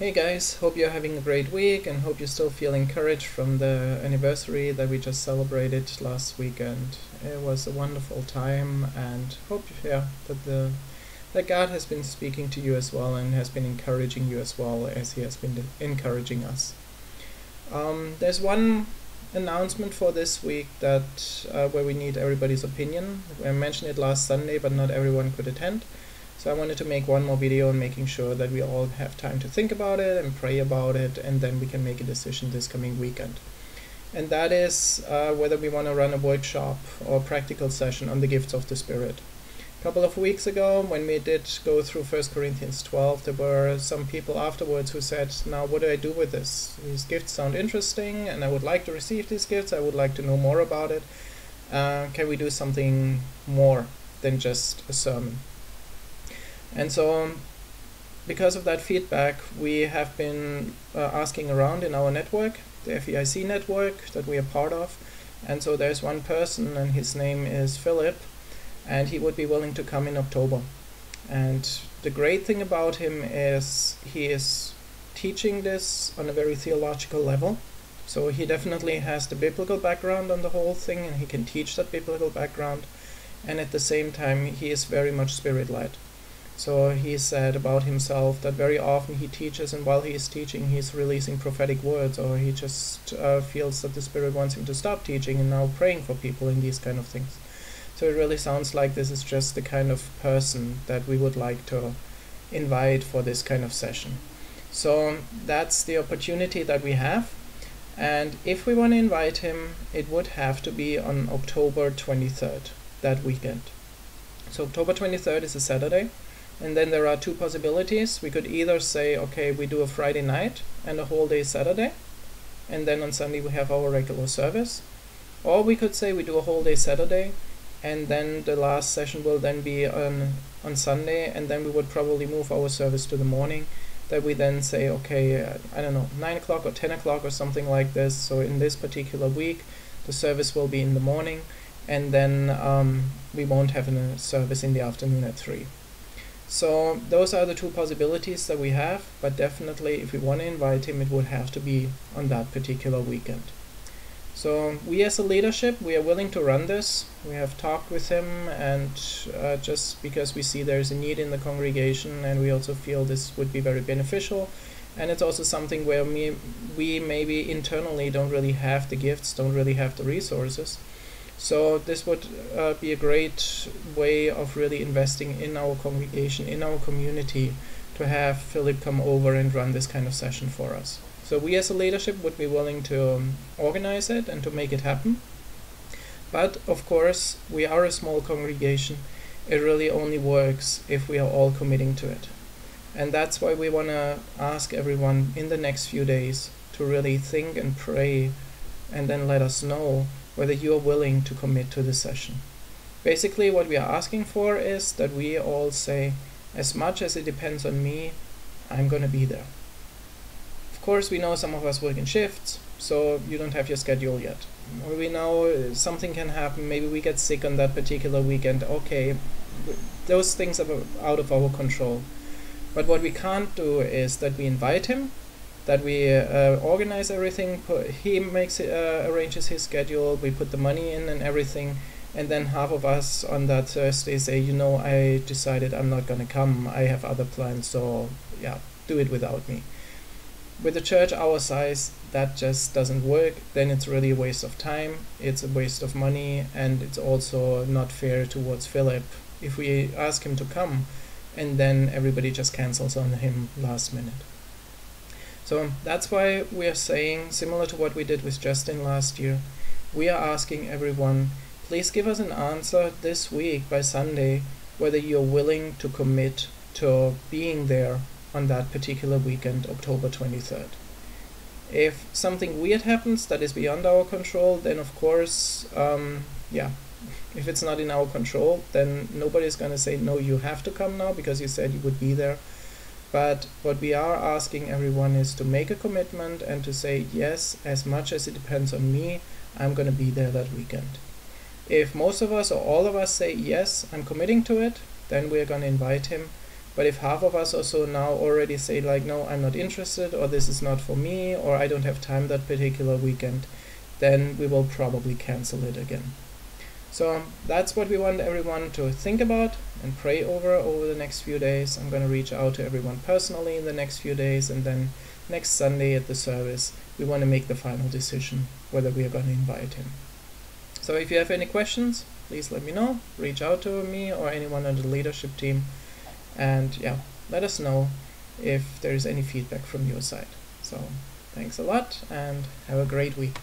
Hey guys, hope you're having a great week and hope you still feel encouraged from the anniversary that we just celebrated last weekend. It was a wonderful time and hope that God has been speaking to you as well and has been encouraging you as well as He has been encouraging us. There's one announcement for this week that where we need everybody's opinion. I mentioned it last Sunday, but not everyone could attend. So I wanted to make one more video on making sure that we all have time to think about it and pray about it, and then we can make a decision this coming weekend. And that is whether we want to run a workshop or practical session on the gifts of the Spirit. A couple of weeks ago, when we did go through 1 Corinthians 12, there were some people afterwards who said, now what do I do with this? These gifts sound interesting and I would like to receive these gifts, I would like to know more about it. Can we do something more than just a sermon? And so, because of that feedback, we have been asking around in our network, the FEIC network that we are part of. And so there's one person, and his name is Philip, and he would be willing to come in October. And the great thing about him is he is teaching this on a very theological level. So he definitely has the biblical background on the whole thing, and he can teach that biblical background. And at the same time, he is very much Spirit-led. So he said about himself that very often he teaches, and while he is teaching, he's releasing prophetic words, or he just feels that the Spirit wants him to stop teaching and now praying for people in these kind of things. So it really sounds like this is just the kind of person that we would like to invite for this kind of session. So that's the opportunity that we have. And if we want to invite him, it would have to be on October 23rd, that weekend. So October 23rd is a Saturday. And then there are two possibilities. We could either say, okay, we do a Friday night and a whole day Saturday, and then on Sunday we have our regular service. Or we could say we do a whole day Saturday, and then the last session will then be on Sunday, and then we would probably move our service to the morning. That we then say, okay, I don't know, 9 o'clock or 10 o'clock or something like this. So in this particular week, the service will be in the morning, and then we won't have a service in the afternoon at 3. So those are the two possibilities that we have, but definitely if we want to invite him, it would have to be on that particular weekend. So we as a leadership, we are willing to run this. We have talked with him, and just because we see there's a need in the congregation, and we also feel this would be very beneficial. And it's also something where we maybe internally don't really have the gifts, don't really have the resources. So this would be a great way of really investing in our congregation, in our community, to have Philip come over and run this kind of session for us. So we as a leadership would be willing to organize it and to make it happen. But of course, we are a small congregation. It really only works if we are all committing to it. And that's why we want to ask everyone in the next few days to really think and pray, and then let us know whether you are willing to commit to the session. Basically, what we are asking for is that we all say, as much as it depends on me, I'm going to be there. Of course, we know some of us work in shifts, so you don't have your schedule yet. Or we know something can happen, maybe we get sick on that particular weekend. Okay, those things are out of our control. But what we can't do is that we invite him, that we organize everything, he arranges his schedule, we put the money in and everything, and then half of us on that Thursday say, you know, I decided I'm not gonna come, I have other plans, so yeah, do it without me. With a church our size, that just doesn't work. Then it's really a waste of time, it's a waste of money, and it's also not fair towards Philip if we ask him to come and then everybody just cancels on him last minute. So that's why we are saying, similar to what we did with Justin last year, we are asking everyone, please give us an answer this week by Sunday, whether you're willing to commit to being there on that particular weekend, October 23rd. If something weird happens that is beyond our control, then of course, if it's not in our control, then nobody's going to say, no, you have to come now because you said you would be there. But what we are asking everyone is to make a commitment and to say, yes, as much as it depends on me, I'm going to be there that weekend. If most of us or all of us say, yes, I'm committing to it, then we're going to invite him. But if half of us or so now already say like, no, I'm not interested, or this is not for me, or I don't have time that particular weekend, then we will probably cancel it again. So that's what we want everyone to think about and pray over the next few days. I'm going to reach out to everyone personally in the next few days, and then next Sunday at the service we want to make the final decision whether we are going to invite him. So if you have any questions, please let me know. Reach out to me or anyone on the leadership team, and yeah, let us know if there is any feedback from your side. So thanks a lot and have a great week.